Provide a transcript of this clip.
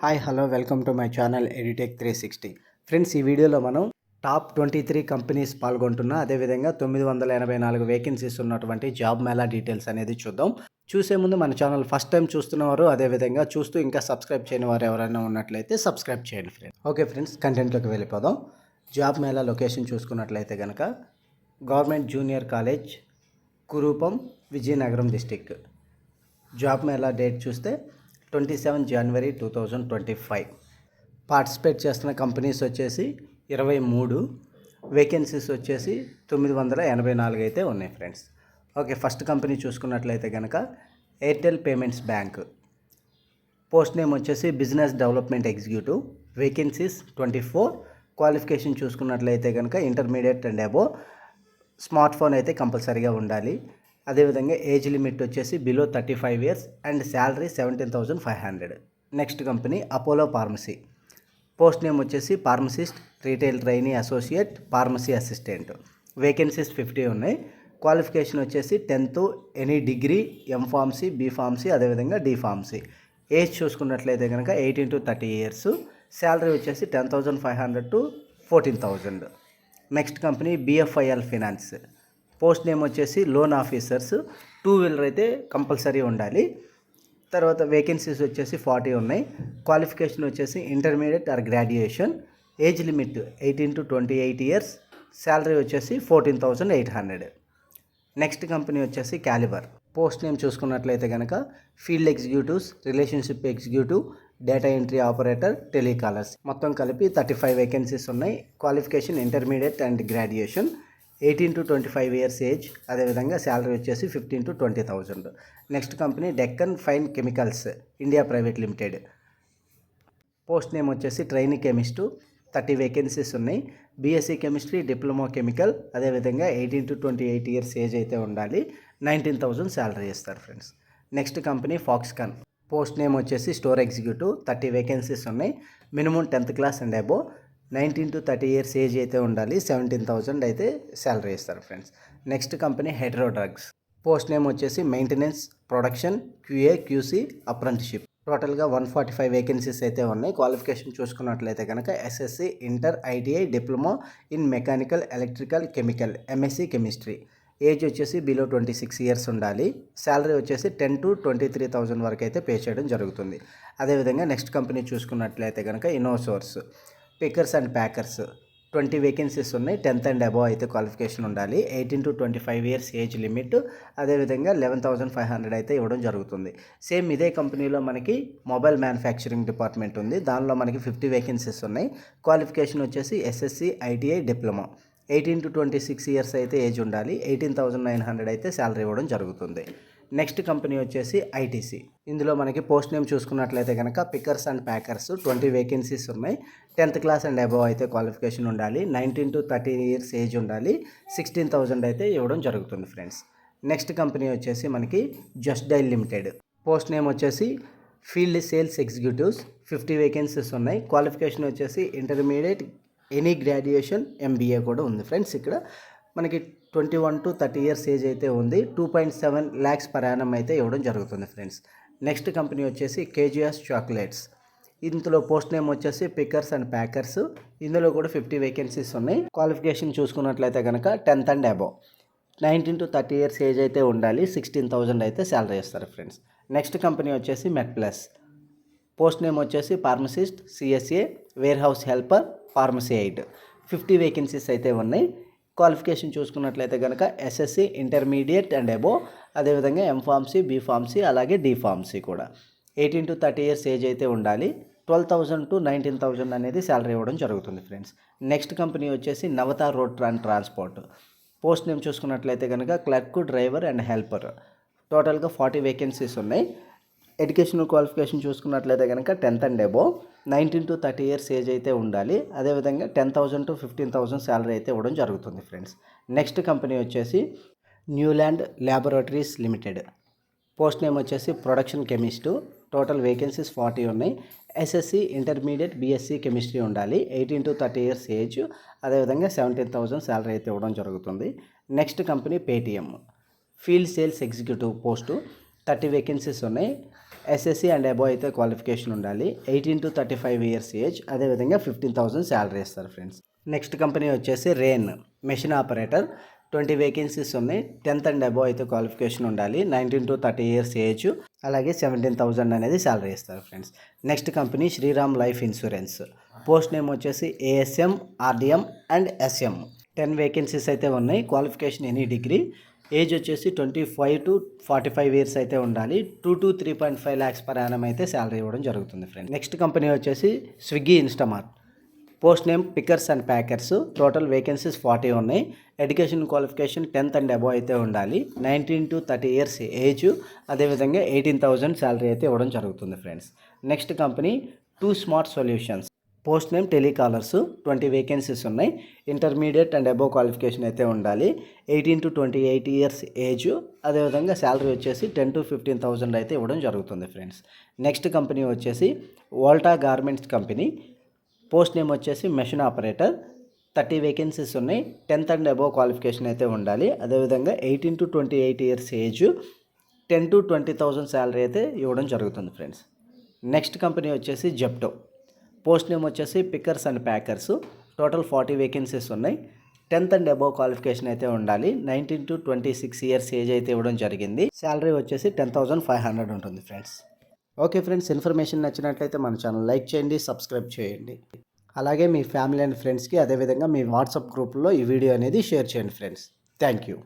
Hi hello welcome to my channel edtech 360. Friends, ఈ వీడియోలో మనం టాప్ 23 కంపెనీస్ పాల్గొంటున్న అదేవిధంగా 984 వేకెన్సీస్ ఉన్నటువంటి జాబ్ మేళా డీటెయిల్స్ అనేది చూద్దాం. చూసే ముందు మన ఛానల్ ఫస్ట్ టైం చూస్తున్నవారు అదేవిధంగా చూస్తూ ఇంకా సబ్స్క్రైబ్ చేయని వారు ఎవరైనా ఉన్నట్లయితే సబ్స్క్రైబ్ చేయండి ఫ్రెండ్స్. ఓకే ఫ్రెండ్స్, కంటెంట్లోకి వెళ్ళిపోదాం. జాబ్ మేళా లొకేషన్ చూసుకున్నట్లయితే కనుక government junior college, Kurupam, Vizianagaram district. Job mela date చూస్తే 27 జనవరి 2025. పార్టిసిపేట్ చేస్తున్న కంపెనీస్ వచ్చేసి 23, వేకెన్సీస్ వచ్చేసి 984 అయితే ఉన్నాయి ఫ్రెండ్స్. ఓకే, ఫస్ట్ కంపెనీ చూసుకున్నట్లయితే కనుక Airtel payments bank. Post name వచ్చేసి business development executive. Vacancies 24. Qualification చూసుకున్నట్లయితే కనుక intermediate and above. Smart phone అయితే కంపల్సరీగా ఉండాలి. అదేవిధంగా ఏజ్ లిమిట్ వచ్చేసి below 35 years and salary 17,500. Next company Apollo pharmacy. Post name వచ్చేసి pharmacist, retail trainee associate, pharmacy assistant. Vacancies 50 ఉన్నాయి. క్వాలిఫికేషన్ వచ్చేసి 10th, any degree, M Pharmacy, B Pharmacy, అదేవిధంగా డీఫార్మసీ. ఏజ్ చూసుకున్నట్లయితే కనుక 18 to 30 ఇయర్స్. శాలరీ వచ్చేసి 10,500 to 14,000. Next company BFIL finance. Post name వచ్చేసి loan officers. 2 wheeler అయితే compulsory ఉండాలి. తర్వాత వేకెన్సీస్ వచ్చేసి 40 ఉన్నాయి. క్వాలిఫికేషన్ వచ్చేసి intermediate or graduation. Age limit 18 to 28 years. Salary వచ్చేసి 14,800. నెక్స్ట్ కంపెనీ వచ్చేసి క్యాలిబర్. పోస్ట్ నేమ్ చూసుకున్నట్లయితే కనుక field executives, relationship executive, data entry operator, telecallers. మొత్తం కలిపి 35 వేకెన్సీస్ ఉన్నాయి. Qualification intermediate and graduation. 18 to 25 years age. అదేవిధంగా శాలరీ వచ్చేసి 15 to 20,000. Next company Deccan fine chemicals India private limited. Post name వచ్చేసి trainee chemist. 30 vacancies ఉన్నాయి. BSc chemistry, diploma chemical, అదేవిధంగా 18 to 28 years age అయితే ఉండాలి. 19,000 శాలరీ ఇస్తారు friends. Next company Foxconn. Post name వచ్చేసి store executive. 30 vacancies ఉన్నాయి. Minimum 10th class and above. 19 to 30 years age అయితే ఉండాలి. 17,000 అయితే శాలరీ ఇస్తారు friends. Next company Hetero drugs. Post name వచ్చేసి maintenance, production, QA, QC, apprenticeship. టోటల్గా 145 vacancies అయితే ఉన్నాయి. క్వాలిఫికేషన్ చూసుకున్నట్లయితే కనుక SSC, inter, ITI, diploma in mechanical, electrical, chemical, MSc chemistry. Age వచ్చేసి బిలో 26 ఇయర్స్ ఉండాలి. శాలరీ వచ్చేసి 10 to 23,000 వరకు అయితే పే చేయడం జరుగుతుంది. అదేవిధంగా నెక్స్ట్ కంపెనీ చూసుకున్నట్లయితే కనుక Innosource. Pickers and packers. 20 vacancies ఉన్నాయి. 10th అండ్ అబోవ్ అయితే క్వాలిఫికేషన్ ఉండాలి. 18 to 25 ఇయర్స్ ఏజ్ లిమిట్. అదేవిధంగా 11,500 అయితే ఇవ్వడం జరుగుతుంది. సేమ్ ఇదే కంపెనీలో మనకి మొబైల్ మ్యానుఫ్యాక్చరింగ్ డిపార్ట్మెంట్ ఉంది. దానిలో మనకి 50 వేకెన్సీస్ ఉన్నాయి. క్వాలిఫికేషన్ వచ్చేసి SSC, ITI, diploma. 18 to 26 years అయితే ఏజ్ ఉండాలి. 18,900 అయితే శాలరీ ఇవ్వడం జరుగుతుంది. నెక్స్ట్ కంపెనీ వచ్చేసి ఐటీసీ. ఇందులో మనకి పోస్ట్ నేమ్ చూసుకున్నట్లయితే కనుక పికర్స్ అండ్ ప్యాకర్స్. 20 వేకెన్సీస్ ఉన్నాయి. 10th క్లాస్ అండ్ అబోవ్ అయితే క్వాలిఫికేషన్ ఉండాలి. 19 to 30 ఇయర్స్ ఏజ్ ఉండాలి. 16,000 అయితే ఇవ్వడం జరుగుతుంది ఫ్రెండ్స్. నెక్స్ట్ కంపెనీ వచ్చేసి మనకి just dial limited. Post name వచ్చేసి ఫీల్డ్ సేల్స్ ఎగ్జిక్యూటివ్స్. 50 వేకెన్సీస్ ఉన్నాయి. క్వాలిఫికేషన్ వచ్చేసి ఇంటర్మీడియట్, ఎనీ గ్రాడ్యుయేషన్, ఎంబీఏ కూడా ఉంది ఫ్రెండ్స్. ఇక్కడ మనకి 21 to 30 ఇయర్స్ ఏజ్ అయితే ఉంది. 2.7 lakhs per annum అయితే ఇవ్వడం జరుగుతుంది ఫ్రెండ్స్. నెక్స్ట్ కంపెనీ వచ్చేసి కేజీఎస్ చాక్లెట్స్. ఇందులో పోస్ట్ నేమ్ వచ్చేసి పికర్స్ అండ్ ప్యాకర్స్. ఇందులో కూడా 50 వేకెన్సీస్ ఉన్నాయి. క్వాలిఫికేషన్ చూసుకున్నట్లయితే కనుక 10th and above. 19 to 30 years age అయితే ఉండాలి. 16,000 అయితే శాలరీ ఇస్తారు ఫ్రెండ్స్. నెక్స్ట్ కంపెనీ వచ్చేసి మెడ్ ప్లస్. పోస్ట్ నేమ్ వచ్చేసి pharmacist, CSA, warehouse helper, pharmacy aid. 50 vacancies అయితే ఉన్నాయి. క్వాలిఫికేషన్ చూసుకున్నట్లయితే కనుక ఎస్ఎస్సి, ఇంటర్మీడియట్ అండ్ అబోవ్. అదేవిధంగా ఎంఫార్మసీ, బీఫార్మసీ, అలాగే డీఫార్మసీ కూడా. 18 to 30 ఇయర్స్ ఏజ్ అయితే ఉండాలి. 12,000 to 19,000 అనేది శాలరీ ఇవ్వడం జరుగుతుంది ఫ్రెండ్స్. నెక్స్ట్ కంపెనీ వచ్చేసి Navata road and transport. Post name చూసుకున్నట్లయితే కనుక క్లర్క్, డ్రైవర్ అండ్ హెల్పర్. టోటల్గా 40 వేకెన్సీస్ ఉన్నాయి. ఎడ్యుకేషనల్ క్వాలిఫికేషన్ చూసుకున్నట్లయితే కనుక 10th and above. 19 to 30 years age అయితే ఉండాలి. అదేవిధంగా 10,000 to 15,000 శాలరీ అయితే ఇవ్వడం జరుగుతుంది ఫ్రెండ్స్. నెక్స్ట్ కంపెనీ వచ్చేసి Neuland laboratories limited. Post name వచ్చేసి ప్రొడక్షన్ కెమిస్టు. టోటల్ వేకెన్సీస్ 40 ఉన్నాయి. ఎస్ఎస్సి, ఇంటర్మీడియట్, బీఎస్సీ కెమిస్ట్రీ ఉండాలి. 18 to 30 ఇయర్స్ ఏజ్. అదేవిధంగా 17,000 శాలరీ అయితే ఇవ్వడం జరుగుతుంది. Next company Paytm. Field sales executive post. 30 vacancies ఉన్నాయి. ఎస్ఎస్సి అండ్ అబోవ్ అయితే క్వాలిఫికేషన్ ఉండాలి. 18 to 35 ఇయర్స్ ఏజ్, అదేవిధంగా 15,000 శాలరీ ఇస్తారు ఫ్రెండ్స్. నెక్స్ట్ కంపెనీ వచ్చేసి రెయిన్ మెషిన్ ఆపరేటర్. 20 వేకెన్సీస్ ఉన్నాయి. 10th అండ్ అబోవ్ అయితే క్వాలిఫికేషన్ ఉండాలి. 19 to 30 ఇయర్స్ ఏజ్, అలాగే 17,000 అనేది శాలరీ ఇస్తారు friends. Next company Shriram life insurance. Post name వచ్చేసి ASM, RDM and SM. 10 vacancies అయితే ఉన్నాయి. Qualification any degree. ఏజ్ వచ్చేసి 25 to 45 ఇయర్స్ అయితే ఉండాలి. 2 to 3.5 lakhs per annum అయితే శాలరీ ఇవ్వడం జరుగుతుంది ఫ్రెండ్స్. నెక్స్ట్ కంపెనీ వచ్చేసి Swiggy Instamart. Post name pickers and packers. Total vacancies 40 ఉన్నాయి. Education qualification 10th and above అయితే ఉండాలి. 19 to 30 ఇయర్స్ ఏజ్, అదేవిధంగా 18,000 శాలరీ అయితే ఇవ్వడం జరుగుతుంది friends. Next company two smart solutions. Post name telecallers. 20 vacancies ఉన్నాయి. Intermediate and above qualification అయితే ఉండాలి. 18 to 28 ఇయర్స్ ఏజ్, అదేవిధంగా శాలరీ వచ్చేసి 10 to 15,000 అయితే ఇవ్వడం జరుగుతుంది ఫ్రెండ్స్. నెక్స్ట్ కంపెనీ వచ్చేసి Volta garments company. Post name వచ్చేసి మెషిన్ ఆపరేటర్. 30 వేకెన్సీస్ ఉన్నాయి. 10th అండ్ అబోవ్ క్వాలిఫికేషన్ అయితే ఉండాలి. అదేవిధంగా 18 to 28 years age, 10 to 20,000 salary అయితే ఇవ్వడం జరుగుతుంది ఫ్రెండ్స్. నెక్స్ట్ కంపెనీ వచ్చేసి జెప్టో. పోస్ట్ నేమ్ వచ్చేసి pickers and packers. Total 40 vacancies ఉన్నాయి. 10th అండ్ అబోవ్ క్వాలిఫికేషన్ అయితే ఉండాలి. 19 to 26 ఇయర్స్ ఏజ్ అయితే ఇవ్వడం జరిగింది. శాలరీ వచ్చేసి 10,500 ఉంటుంది ఫ్రెండ్స్. ఓకే ఫ్రెండ్స్, ఇన్ఫర్మేషన్ నచ్చినట్లయితే మన ఛానల్ లైక్ చేయండి, సబ్స్క్రైబ్ చేయండి. అలాగే మీ ఫ్యామిలీ అండ్ ఫ్రెండ్స్కి, అదేవిధంగా మీ వాట్సాప్ గ్రూప్లో ఈ వీడియో అనేది షేర్ చేయండి ఫ్రెండ్స్. Thank you.